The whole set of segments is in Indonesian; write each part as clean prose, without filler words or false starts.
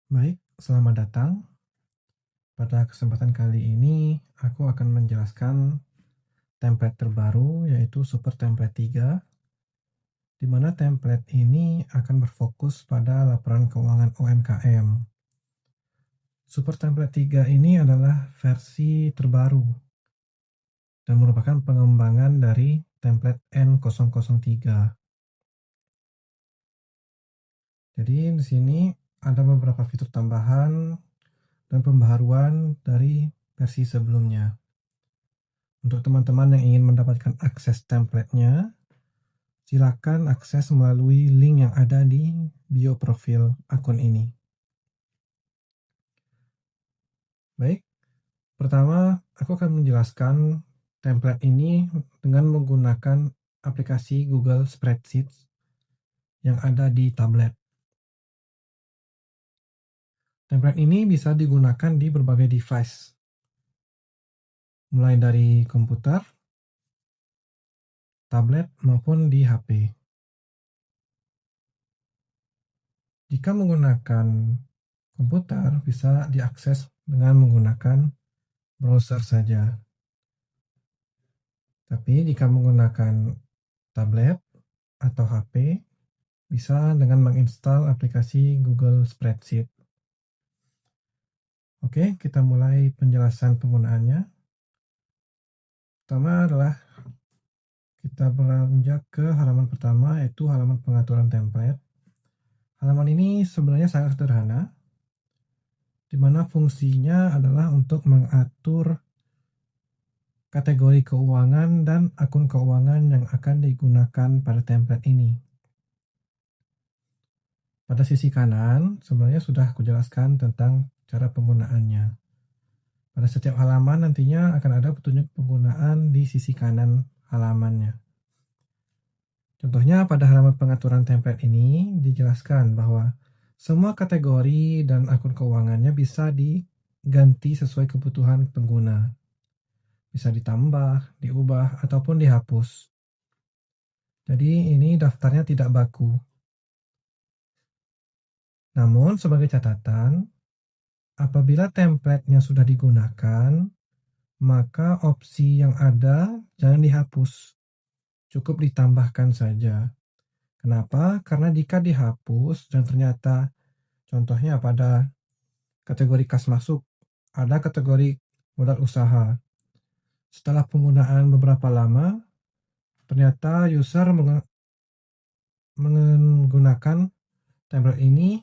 Baik, selamat datang. Pada kesempatan kali ini, aku akan menjelaskan template terbaru yaitu Super Template 3, di mana template ini akan berfokus pada laporan keuangan UMKM. Super Template 3 ini adalah versi terbaru dan merupakan pengembangan dari template N003. Jadi di sini ada beberapa fitur tambahan dan pembaharuan dari versi sebelumnya. Untuk teman-teman yang ingin mendapatkan akses template-nya, silakan akses melalui link yang ada di bio profil akun ini. Baik, pertama aku akan menjelaskan template ini dengan menggunakan aplikasi Google Spreadsheet yang ada di tablet. Template ini bisa digunakan di berbagai device, mulai dari komputer, tablet, maupun di HP. Jika menggunakan komputer, bisa diakses dengan menggunakan browser saja. Tapi jika menggunakan tablet atau HP, bisa dengan menginstal aplikasi Google Spreadsheet. Oke, kita mulai penjelasan penggunaannya. Pertama adalah kita beranjak ke halaman pertama, yaitu halaman pengaturan template. Halaman ini sebenarnya sangat sederhana, di mana fungsinya adalah untuk mengatur kategori keuangan dan akun keuangan yang akan digunakan pada template ini. Pada sisi kanan, sebenarnya sudah kujelaskan tentang cara penggunaannya. Pada setiap halaman nantinya akan ada petunjuk penggunaan di sisi kanan halamannya. Contohnya pada halaman pengaturan template ini dijelaskan bahwa semua kategori dan akun keuangannya bisa diganti sesuai kebutuhan pengguna. Bisa ditambah, diubah, ataupun dihapus. Jadi ini daftarnya tidak baku. Namun sebagai catatan, apabila template-nya sudah digunakan, maka opsi yang ada jangan dihapus. Cukup ditambahkan saja. Kenapa? Karena jika dihapus dan ternyata contohnya pada kategori kas masuk, ada kategori modal usaha. Setelah penggunaan beberapa lama, ternyata user menggunakan template ini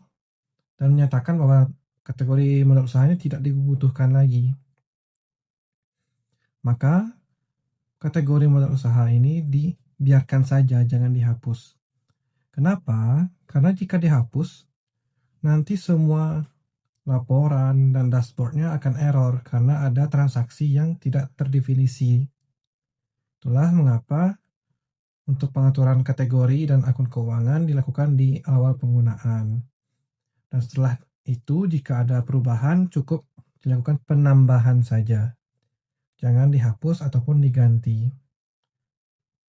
dan menyatakan bahwa kategori modal usahanya tidak dibutuhkan lagi. Maka kategori modal usaha ini dibiarkan saja, jangan dihapus. Kenapa? Karena jika dihapus, nanti semua laporan dan dashboardnya akan error karena ada transaksi yang tidak terdefinisi. Itulah mengapa untuk pengaturan kategori dan akun keuangan dilakukan di awal penggunaan. Dan setelah itu jika ada perubahan cukup dilakukan penambahan saja. Jangan dihapus ataupun diganti.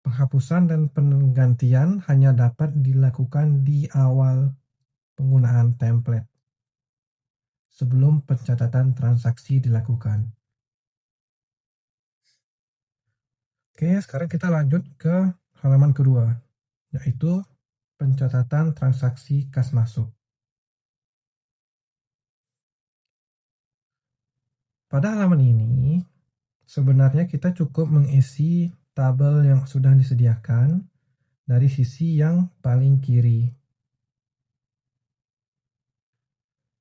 Penghapusan dan penggantian hanya dapat dilakukan di awal penggunaan template sebelum pencatatan transaksi dilakukan. Oke, sekarang kita lanjut ke halaman kedua, yaitu pencatatan transaksi kas masuk. Pada halaman ini, sebenarnya kita cukup mengisi tabel yang sudah disediakan dari sisi yang paling kiri.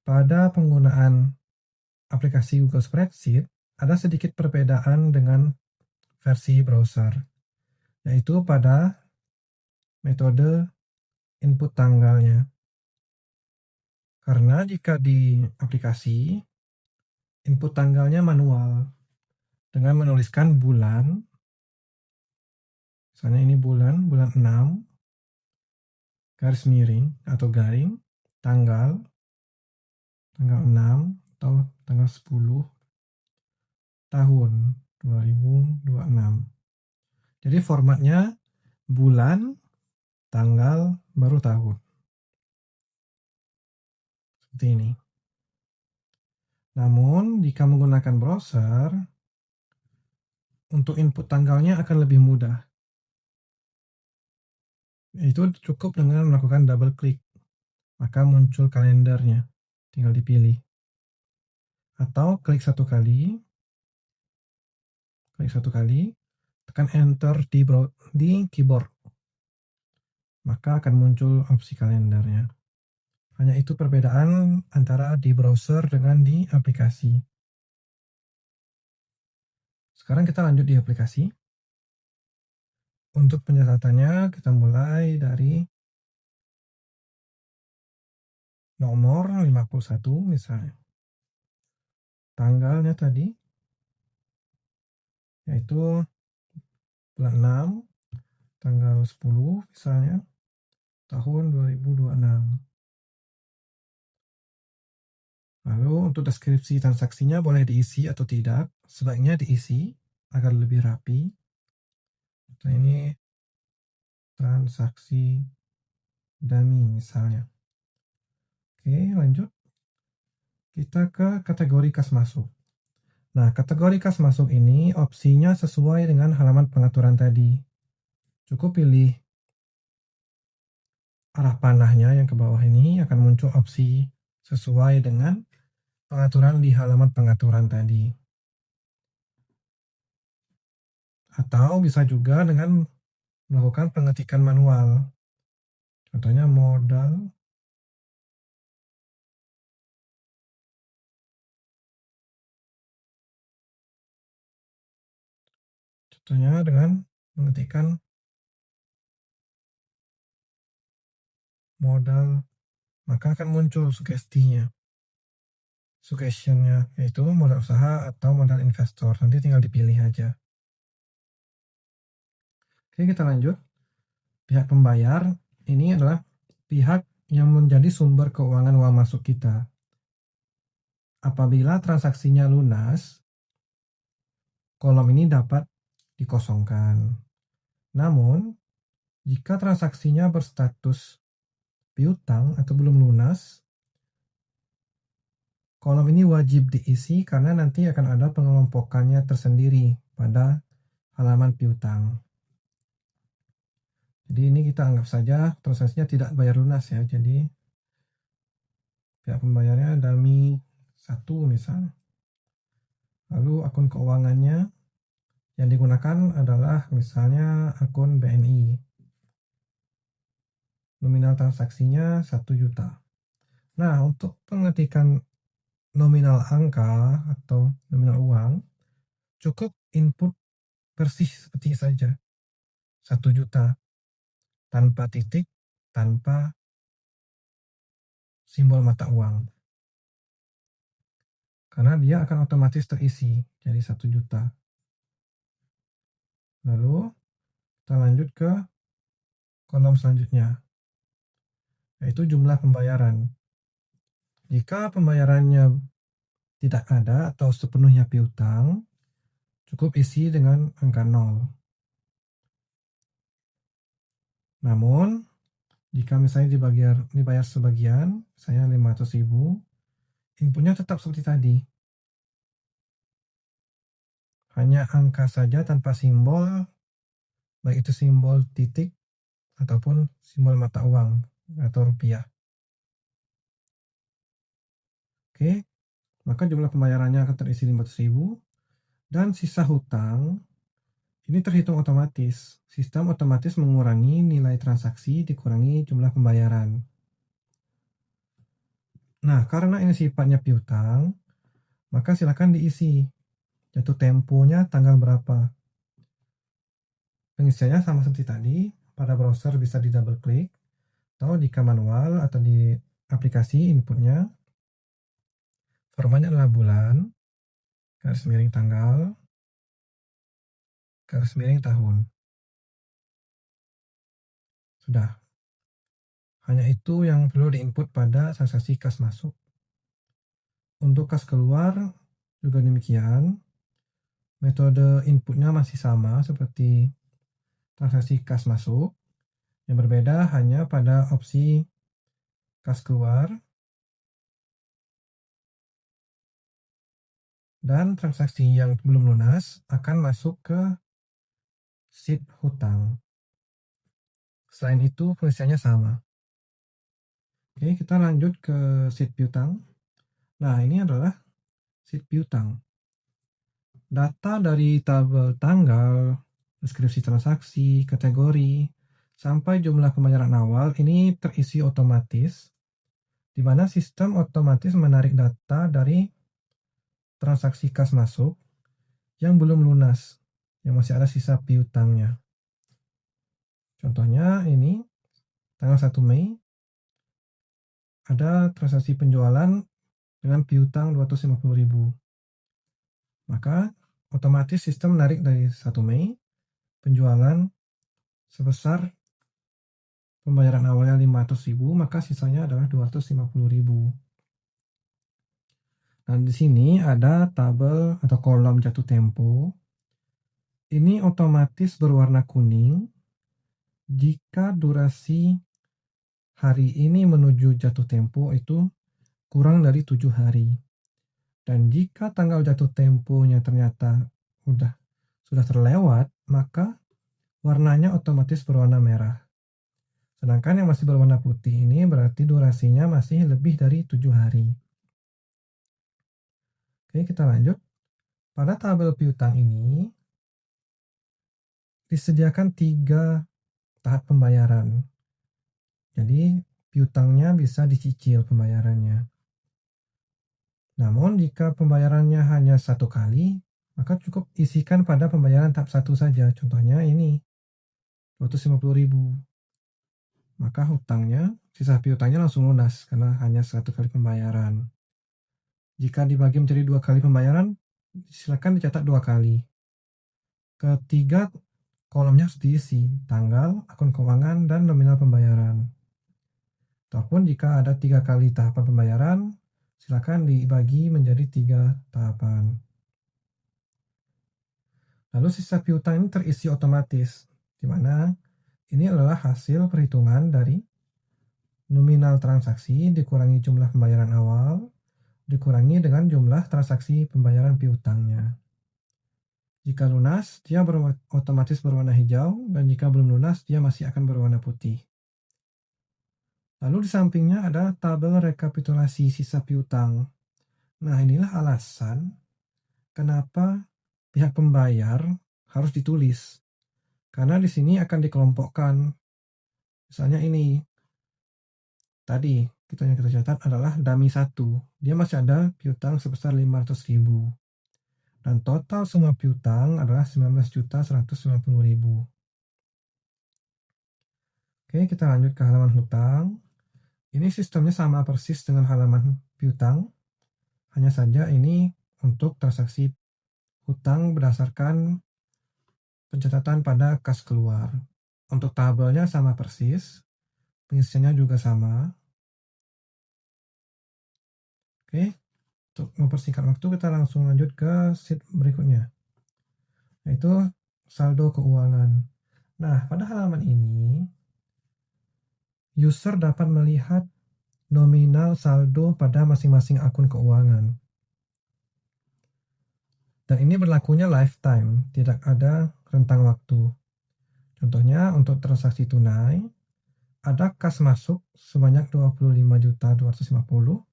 Pada penggunaan aplikasi Google Spreadsheet, ada sedikit perbedaan dengan versi browser, yaitu pada metode input tanggalnya. Karena jika di aplikasi, input tanggalnya manual dengan menuliskan bulan, misalnya ini bulan 6, garis miring atau garing, tanggal 6 atau tanggal 10, tahun 2026. Jadi formatnya bulan, tanggal, baru tahun. Seperti ini. Namun, jika menggunakan browser, untuk input tanggalnya akan lebih mudah. Itu cukup dengan melakukan double klik, maka muncul kalendernya. Tinggal dipilih. Atau klik satu kali, tekan enter di keyboard. Maka akan muncul opsi kalendernya. Hanya itu perbedaan antara di browser dengan di aplikasi. Sekarang kita lanjut di aplikasi. Untuk pencatatannya kita mulai dari nomor 51 misalnya. Tanggalnya tadi yaitu bulan 6, tanggal 10 misalnya, tahun 2026. Lalu untuk deskripsi transaksinya boleh diisi atau tidak. Sebaiknya diisi agar lebih rapi. Nah, ini transaksi dummy misalnya. Oke, lanjut. Kita ke kategori kas masuk. Nah, kategori kas masuk ini opsinya sesuai dengan halaman pengaturan tadi. Cukup pilih arah panahnya yang ke bawah ini akan muncul opsi sesuai dengan pengaturan di halaman pengaturan tadi. Atau bisa juga dengan melakukan pengetikan manual. Contohnya modal. Contohnya dengan mengetikkan modal, maka akan muncul sugestinya. Suggestionnya yaitu modal usaha atau modal investor. Nanti tinggal dipilih aja. Oke, kita lanjut. Pihak pembayar ini adalah pihak yang menjadi sumber keuangan uang masuk kita. Apabila transaksinya lunas, kolom ini dapat dikosongkan. Namun, jika transaksinya berstatus piutang atau belum lunas, kolom ini wajib diisi karena nanti akan ada pengelompokannya tersendiri pada halaman piutang. Jadi ini kita anggap saja transaksinya tidak bayar lunas ya. Jadi pihak pembayarnya dummy 1 misal. Lalu akun keuangannya yang digunakan adalah misalnya akun BNI. Nominal transaksinya 1 juta. Nah, untuk pengetikan nominal angka atau nominal uang, cukup input persis seperti saja. 1 juta. Tanpa titik, tanpa simbol mata uang. Karena dia akan otomatis terisi, jadi 1 juta. Lalu, kita lanjut ke kolom selanjutnya, yaitu jumlah pembayaran. Jika pembayarannya tidak ada atau sepenuhnya piutang, cukup isi dengan angka 0. Namun, jika misalnya dibayar sebagian, misalnya 500.000, inputnya tetap seperti tadi. Hanya angka saja tanpa simbol, baik itu simbol titik ataupun simbol mata uang atau rupiah. Oke, maka jumlah pembayarannya akan terisi 500.000 dan sisa hutang ini terhitung otomatis. Sistem otomatis mengurangi nilai transaksi dikurangi jumlah pembayaran. Nah, karena ini sifatnya piutang, maka silakan diisi. Jatuh temponya tanggal berapa. Pengisiannya sama seperti tadi, pada browser bisa di double klik, atau di manual atau di aplikasi inputnya. Formatnya adalah bulan, garis miring tanggal, garis miring tahun. Sudah. Hanya itu yang perlu diinput pada transaksi kas masuk. Untuk kas keluar juga demikian. Metode inputnya masih sama seperti transaksi kas masuk. Yang berbeda hanya pada opsi kas keluar Dan transaksi yang belum lunas akan masuk ke sheet hutang. Selain itu, fungsinya sama. Oke, kita lanjut ke sheet piutang. Nah, ini adalah sheet piutang. Data dari tabel tanggal, deskripsi transaksi, kategori, sampai jumlah pembayaran awal ini terisi otomatis, di mana sistem otomatis menarik data dari transaksi kas masuk yang belum lunas, yang masih ada sisa piutangnya. Contohnya ini, tanggal 1 Mei, ada transaksi penjualan dengan piutang 250.000. Maka otomatis sistem menarik dari 1 Mei penjualan sebesar pembayaran awalnya 500.000, maka sisanya adalah 250.000. Dan di sini ada tabel atau kolom jatuh tempo. Ini otomatis berwarna kuning jika durasi hari ini menuju jatuh tempo itu kurang dari 7 hari. Dan jika tanggal jatuh temponya ternyata sudah terlewat, maka warnanya otomatis berwarna merah. Sedangkan yang masih berwarna putih ini berarti durasinya masih lebih dari 7 hari. Oke, kita lanjut. Pada tabel piutang ini disediakan 3 tahap pembayaran. Jadi piutangnya bisa dicicil pembayarannya. Namun jika pembayarannya hanya 1 kali, maka cukup isikan pada pembayaran tahap 1 saja. Contohnya ini, 250.000. Maka sisa piutangnya langsung lunas karena hanya 1 kali pembayaran. Jika dibagi menjadi 2 kali pembayaran, silakan dicatat 2 kali. Ketiga kolomnya harus diisi, tanggal, akun keuangan, dan nominal pembayaran. Ataupun jika ada 3 kali tahapan pembayaran, silakan dibagi menjadi 3 tahapan. Lalu sisa piutang ini terisi otomatis, di mana ini adalah hasil perhitungan dari nominal transaksi dikurangi jumlah pembayaran awal, dikurangi dengan jumlah transaksi pembayaran piutangnya. Jika lunas, dia otomatis berwarna hijau, dan jika belum lunas, dia masih akan berwarna putih. Lalu di sampingnya ada tabel rekapitulasi sisa piutang. Nah, inilah alasan kenapa pihak pembayar harus ditulis. Karena di sini akan dikelompokkan. Misalnya ini, tadi yang kita catat adalah dummy 1. Dia masih ada piutang sebesar 500.000. Dan total semua piutang adalah 19.190.000. Oke, kita lanjut ke halaman hutang. Ini sistemnya sama persis dengan halaman piutang. Hanya saja ini untuk transaksi hutang berdasarkan pencatatan pada kas keluar. Untuk tabelnya sama persis. Pengisiannya juga sama. Oke, untuk mempersingkat waktu kita langsung lanjut ke sheet berikutnya, yaitu saldo keuangan. Nah, pada halaman ini user dapat melihat nominal saldo pada masing-masing akun keuangan. Dan ini berlakunya lifetime, tidak ada rentang waktu. Contohnya untuk transaksi tunai, ada kas masuk sebanyak 25.250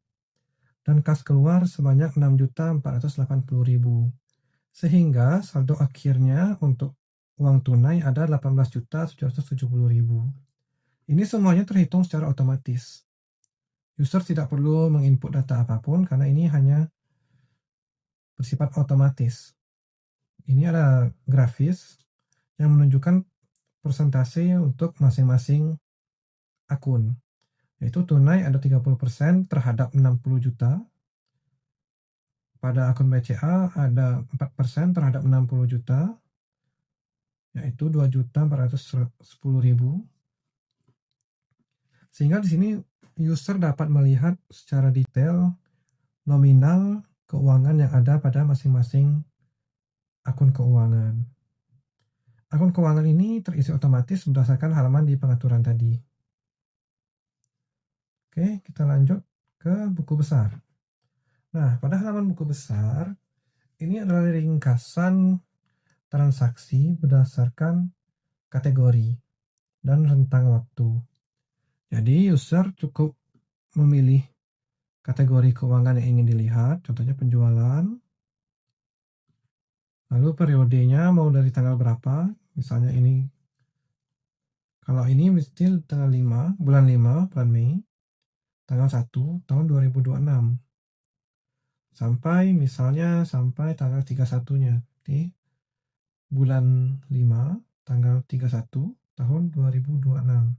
dan kas keluar sebanyak 6.480.000. Sehingga saldo akhirnya untuk uang tunai ada 18.770.000. Ini semuanya terhitung secara otomatis. User tidak perlu menginput data apapun karena ini hanya bersifat otomatis. Ini ada grafis yang menunjukkan persentase untuk masing-masing akun. Yaitu tunai ada 30% terhadap 60 juta. Pada akun BCA ada 4% terhadap 60 juta. Yaitu 2.410.000. Sehingga di sini user dapat melihat secara detail nominal keuangan yang ada pada masing-masing akun keuangan. Akun keuangan ini terisi otomatis berdasarkan halaman di pengaturan tadi. Oke, kita lanjut ke buku besar. Nah, pada halaman buku besar, Ini adalah ringkasan transaksi berdasarkan kategori dan rentang waktu. Jadi user cukup memilih kategori keuangan yang ingin dilihat, contohnya penjualan, lalu periodenya mau dari tanggal berapa, misalnya ini, kalau ini mesti tanggal 5, bulan Mei, tanggal 1 tahun 2026. Sampai misalnya sampai tanggal 31-nya di bulan 5 tanggal 31 tahun 2026.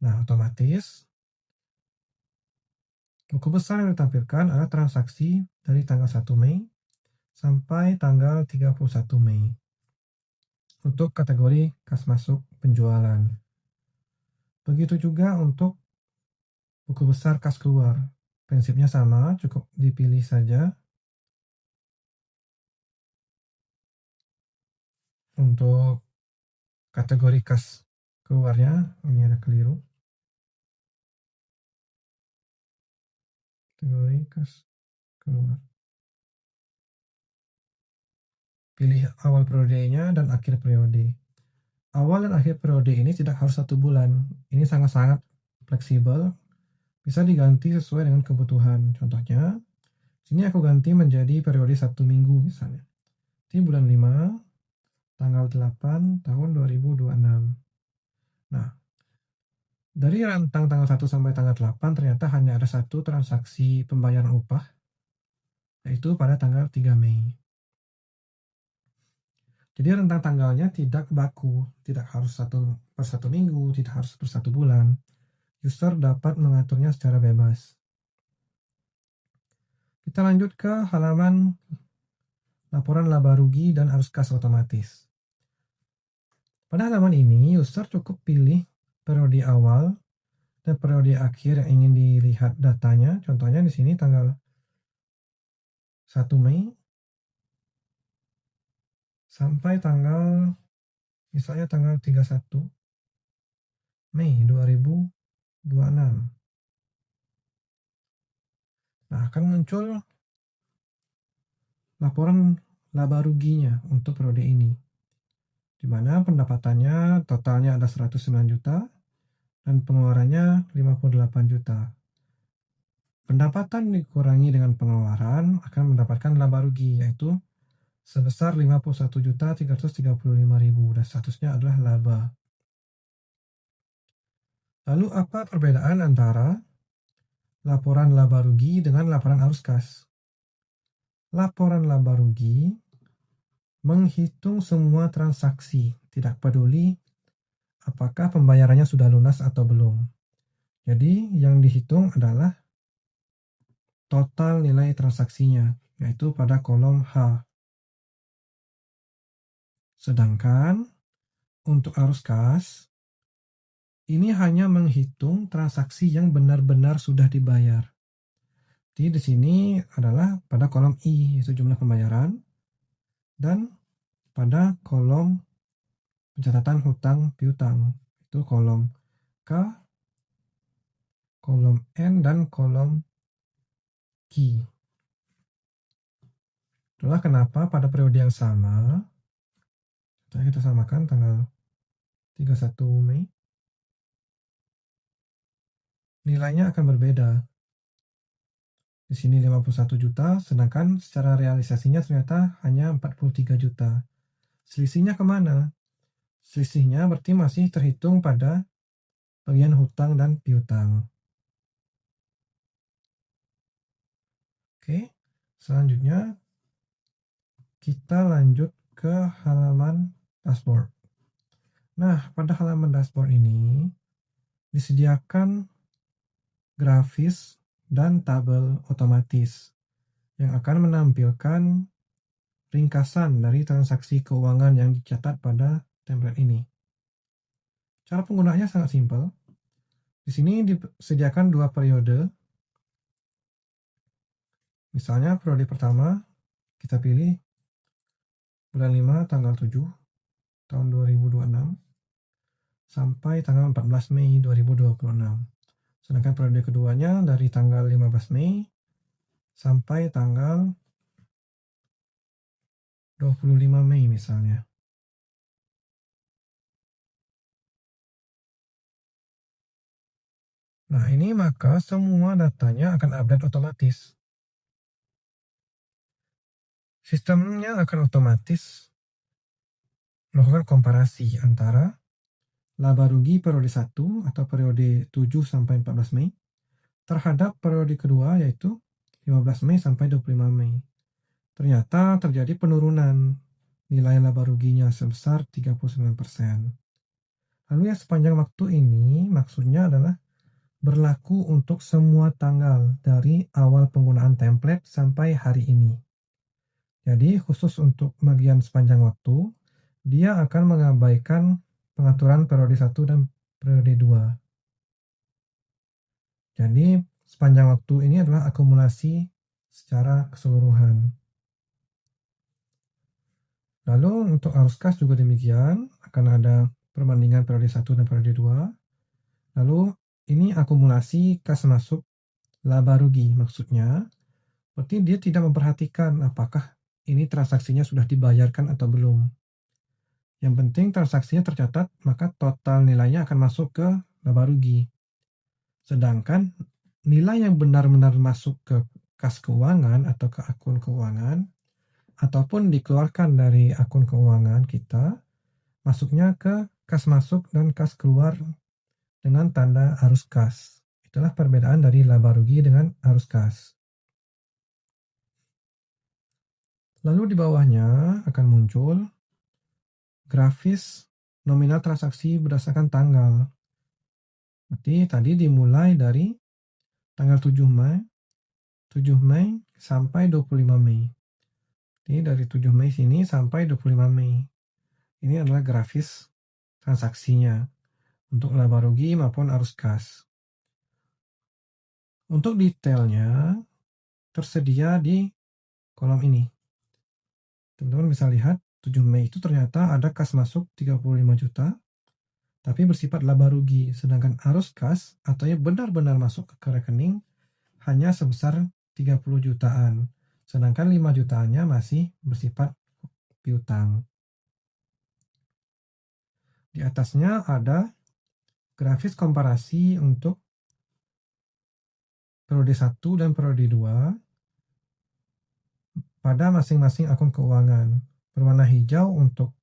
Nah, otomatis buku besar yang ditampilkan adalah transaksi dari tanggal 1 Mei sampai tanggal 31 Mei untuk kategori kas masuk penjualan. Begitu juga untuk buku besar kas keluar. Prinsipnya sama, cukup dipilih saja untuk kategori kas keluarnya. Ini ada keliru. Kategori kas keluar. Pilih awal periodenya dan akhir periode. Awal dan akhir periode ini tidak harus 1 bulan. Ini sangat-sangat fleksibel. Bisa diganti sesuai dengan kebutuhan. Contohnya, sini aku ganti menjadi periode 1 minggu misalnya. Di bulan 5, tanggal 8 tahun 2026. Nah, dari rentang tanggal 1 sampai tanggal 8 ternyata hanya ada satu transaksi pembayaran upah, yaitu pada tanggal 3 Mei. Jadi rentang tanggalnya tidak baku, tidak harus per 1 minggu, tidak harus per 1 bulan. User dapat mengaturnya secara bebas. Kita lanjut ke halaman laporan laba rugi dan arus kas otomatis. Pada halaman ini, user cukup pilih periode awal dan periode akhir yang ingin dilihat datanya. Contohnya di sini tanggal 1 Mei sampai tanggal misalnya tanggal 31 Mei 2026. Nah, akan muncul laporan laba ruginya untuk periode ini, di mana pendapatannya totalnya ada 109 juta dan pengeluarannya 58 juta. Pendapatan dikurangi dengan pengeluaran akan mendapatkan laba rugi, yaitu sebesar 51.335.000 dan statusnya adalah laba. Lalu apa perbedaan antara laporan laba rugi dengan laporan arus kas? Laporan laba rugi menghitung semua transaksi, tidak peduli apakah pembayarannya sudah lunas atau belum. Jadi yang dihitung adalah total nilai transaksinya, yaitu pada kolom H. Sedangkan untuk arus kas, ini hanya menghitung transaksi yang benar-benar sudah dibayar. Jadi di sini adalah pada kolom I, yaitu jumlah pembayaran, dan pada kolom pencatatan hutang piutang, itu kolom K, kolom N, dan kolom Q. Itulah kenapa pada periode yang sama, kita samakan tanggal 31 Mei, nilainya akan berbeda. Di sini 51 juta, sedangkan secara realisasinya ternyata hanya 43 juta. Selisihnya kemana? Selisihnya berarti masih terhitung pada bagian hutang dan piutang. Oke, selanjutnya kita lanjut ke halaman dashboard. Nah, pada halaman dashboard ini disediakan grafis dan tabel otomatis yang akan menampilkan ringkasan dari transaksi keuangan yang dicatat pada template ini. Cara penggunaannya sangat simpel. Di sini disediakan 2 periode. Misalnya periode pertama kita pilih bulan 5 tanggal 7 tahun 2026 sampai tanggal 14 Mei 2026. Sedangkan periode keduanya dari tanggal 15 Mei sampai tanggal 25 Mei misalnya. Nah, ini maka semua datanya akan update otomatis. Sistemnya akan otomatis melakukan komparasi antara laba rugi periode 1 atau periode 7 sampai 14 Mei terhadap periode kedua yaitu 15 Mei sampai 25 Mei. Ternyata terjadi penurunan nilai laba ruginya sebesar 39%. Lalu yang sepanjang waktu ini maksudnya adalah berlaku untuk semua tanggal dari awal penggunaan template sampai hari ini. Jadi khusus untuk bagian sepanjang waktu, dia akan mengabaikan pengaturan periode 1 dan periode 2. Jadi sepanjang waktu ini adalah akumulasi secara keseluruhan. Lalu untuk arus kas juga demikian, akan ada perbandingan periode 1 dan periode 2. Lalu ini akumulasi kas masuk laba rugi, maksudnya berarti dia tidak memperhatikan apakah ini transaksinya sudah dibayarkan atau belum. Yang penting transaksinya tercatat, maka total nilainya akan masuk ke laba rugi. Sedangkan nilai yang benar-benar masuk ke kas keuangan atau ke akun keuangan ataupun dikeluarkan dari akun keuangan kita, masuknya ke kas masuk dan kas keluar dengan tanda arus kas. Itulah perbedaan dari laba rugi dengan arus kas. Lalu di bawahnya akan muncul grafis nominal transaksi berdasarkan tanggal. Berarti tadi dimulai dari tanggal 7 Mei sampai 25 Mei. Jadi dari 7 Mei sini sampai 25 Mei. Ini adalah grafis transaksinya untuk laba rugi maupun arus kas. Untuk detailnya tersedia di kolom ini. Teman-teman bisa lihat 7 Mei itu ternyata ada kas masuk 35 juta tapi bersifat laba rugi, sedangkan arus kas atau yang benar-benar masuk ke rekening hanya sebesar 30 jutaan, sedangkan 5 jutaannya masih bersifat piutang. Di atasnya ada grafis komparasi untuk periode 1 dan periode 2 pada masing-masing akun keuangan. Berwarna hijau untuk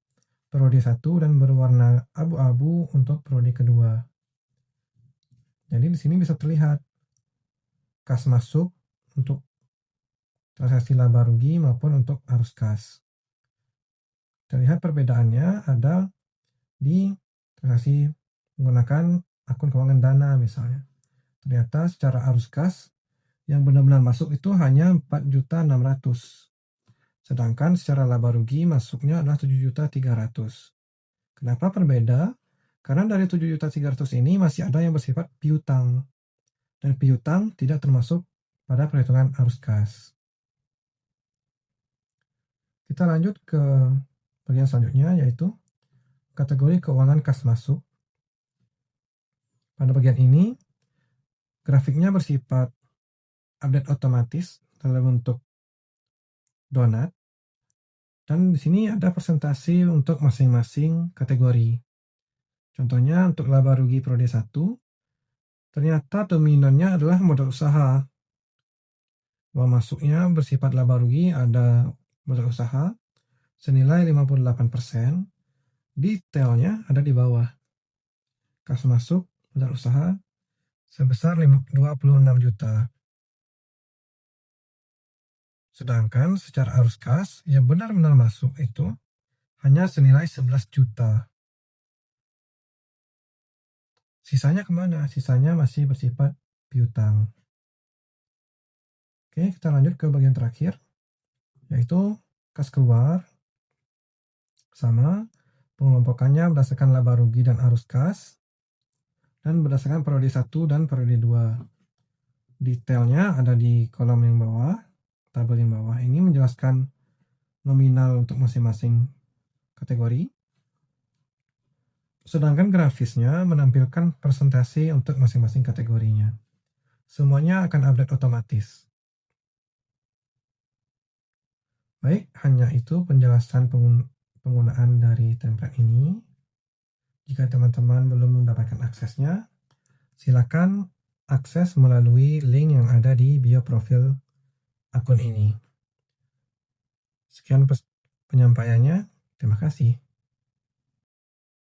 periode 1 dan berwarna abu-abu untuk periode kedua. Jadi di sini bisa terlihat kas masuk untuk transaksi laba rugi maupun untuk arus kas. Terlihat perbedaannya ada di transaksi menggunakan akun keuangan Dana misalnya. Ternyata secara arus kas yang benar-benar masuk itu hanya 4.600.000. Sedangkan secara laba rugi masuknya adalah 7.300.000. Kenapa berbeda? Karena dari 7.300.000 ini masih ada yang bersifat piutang. Dan piutang tidak termasuk pada perhitungan arus kas. Kita lanjut ke bagian selanjutnya yaitu kategori keuangan kas masuk. Pada bagian ini grafiknya bersifat update otomatis dalam bentuk donat. Dan di sini ada presentasi untuk masing-masing kategori. Contohnya untuk laba rugi periode 1, ternyata dominannya adalah modal usaha. Uang masuknya bersifat laba rugi ada modal usaha senilai 58%. Detailnya ada di bawah. Kas masuk modal usaha sebesar 26 juta. Sedangkan secara arus kas yang benar-benar masuk itu hanya senilai 11 juta. Sisanya kemana? Sisanya masih bersifat piutang. Oke, kita lanjut ke bagian terakhir, yaitu kas keluar. Sama, pengelompokannya berdasarkan laba rugi dan arus kas, dan berdasarkan periode 1 dan periode 2. Detailnya ada di kolom yang bawah, tabel yang bawah. Ini menjelaskan nominal untuk masing-masing kategori. Sedangkan grafisnya menampilkan presentasi untuk masing-masing kategorinya. Semuanya akan update otomatis. Baik, hanya itu penjelasan penggunaan dari template ini. Jika teman-teman belum mendapatkan aksesnya, silakan akses melalui link yang ada di bio profil akun ini. Sekian penyampaiannya. Terima kasih.